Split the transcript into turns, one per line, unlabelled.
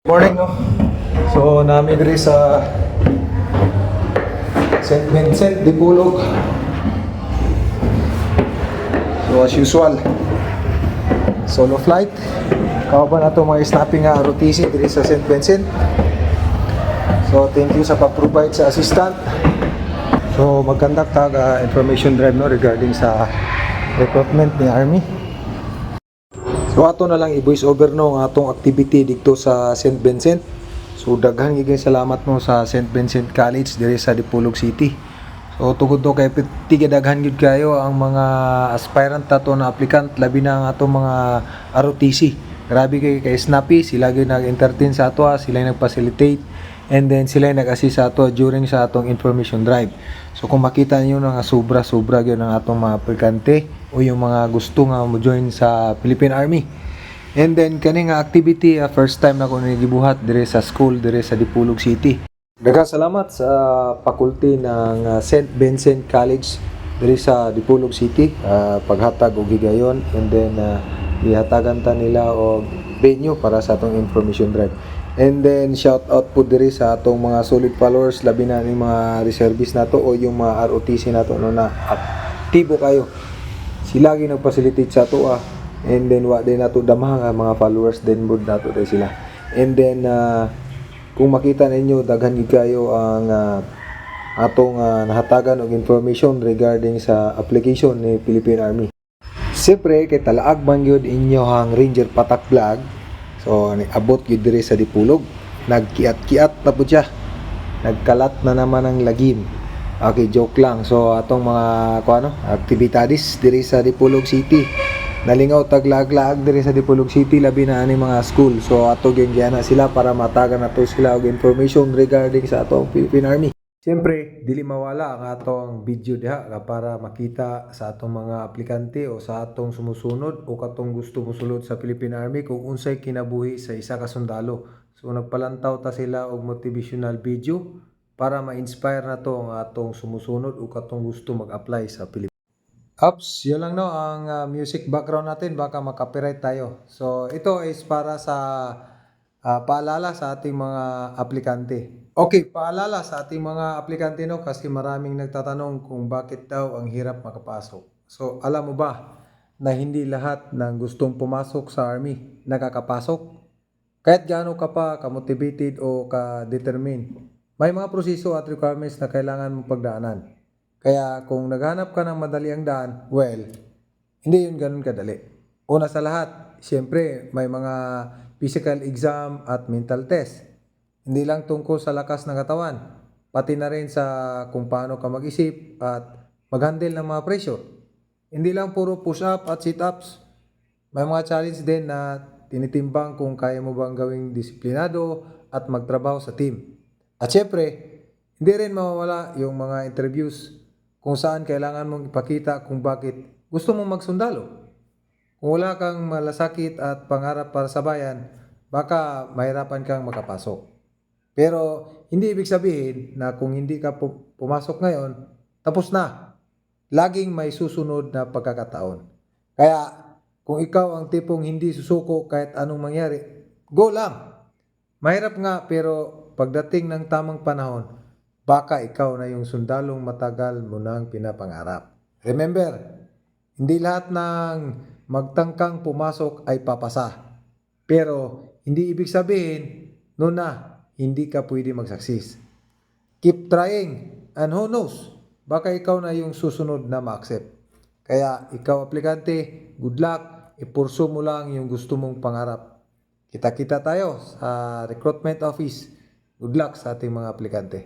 Morning, no? So, namin rin sa St. Vincent de Pulog. So, as usual, solo flight. Kauban na ito mga snapping nga ROTC diri sa St. Vincent. So, thank you sa pag-provide sa assistant. So, mag-conduct information drive no, regarding sa recruitment ni Army. So ato na lang i-voice over no ang atong activity dito sa St. Vincent. So daghan gid salamat mo sa St. Vincent College diri sa Dipolog City. So tugod to kay tiga daghan gid kayo ang mga aspirant ato na applicant labi na ang atong mga ROTC. Grabe kay snappy, sila gyud nag-entertain sa ato, sila nag-facilitate, and then sila nag-assist sa ato during sa atong information drive. So kung makita niyo nga sobra gyud ang atong mga aplikante o yung mga gusto nga mo join sa Philippine Army. And then kani nga activity first time na ko gibuhat dire sa school dire sa Dipolog City. Daghang salamat sa faculty ng St. Vincent College dire sa Dipolog City, paghatag og higayon, and then ihatagan ta nila og venue para sa atong information drive. And then shout out po diri sa atong mga solid followers labi na ni mga reservists nato o yung mga ROTC nato no na aktibo kayo. Sila gyud nag-facilitate sa ato and then wa din nato damang mga followers din bud nato day sila. And then kung makita ninyo daghan gid kayo ang atong nahatagan og information regarding sa application ni Philippine Army. Siyempre kay talaag man gyud inyo ang Ranger Patak Vlog. So abot gyud diri sa Dipolog. Nagkiat-kiat na pud siya. Nagkalat na naman ang lagim. Okay, joke lang. So atong mga activities diri sa Dipolog City. Nalingaw taglaag-laag diri sa Dipolog City labi na ani mga school. So ato gyud na sila para matagan nato sila og information regarding sa atong Philippine Army. Siyempre, dili mawala ang atong video diha para makita sa atong mga aplikante o sa atong sumusunod o katong gusto mosulod sa Philippine Army kung unsay kinabuhi sa isa ka sundalo. So nagpalantaw ta sila og motivational video para ma-inspire na to ang atong sumusunod o katong gusto mag-apply sa Philippine. Ups, yun lang no ang music background natin, baka makapiright tayo. So ito is para sa paalala sa ating mga aplikante. Okay, paalala sa ating mga aplikante no kasi maraming nagtatanong kung bakit daw ang hirap makapasok. So alam mo ba na hindi lahat ng gustong pumasok sa Army nakakapasok? Kahit gaano ka pa ka-motivated o ka-determined, may mga proseso at requirements na kailangan mong pagdaanan. Kaya kung naghanap ka ng madali ang daan, well, hindi yun ganun kadali. Una sa lahat, siyempre may mga physical exam at mental test. Hindi lang tungkol sa lakas ng katawan, pati na rin sa kung paano ka mag-isip at mag-handle ng mga pressure. Hindi lang puro push-up at sit-ups. May mga challenge din na tinitimbang kung kaya mo bang gawing disiplinado at magtrabaho sa team. At syempre, hindi rin mawawala yung mga interviews kung saan kailangan mong ipakita kung bakit gusto mong magsundalo. Kung wala kang malasakit at pangarap para sa bayan, baka mahirapan kang makapasok. Pero hindi ibig sabihin na kung hindi ka pumasok ngayon, tapos na. Laging may susunod na pagkakataon. Kaya kung ikaw ang tipong hindi susuko kahit anong mangyari, go lang. Mahirap nga pero pagdating ng tamang panahon, baka ikaw na yung sundalong matagal mo nang pinapangarap. Remember, hindi lahat ng magtangkang pumasok ay papasa. Pero hindi ibig sabihin, no na, hindi ka pwede mag-success. Keep trying, and who knows, baka ikaw na yung susunod na ma-accept. Kaya ikaw aplikante, good luck, ipurso mo lang yung gusto mong pangarap. Kita-kita tayo sa recruitment office. Good luck sa ating mga aplikante.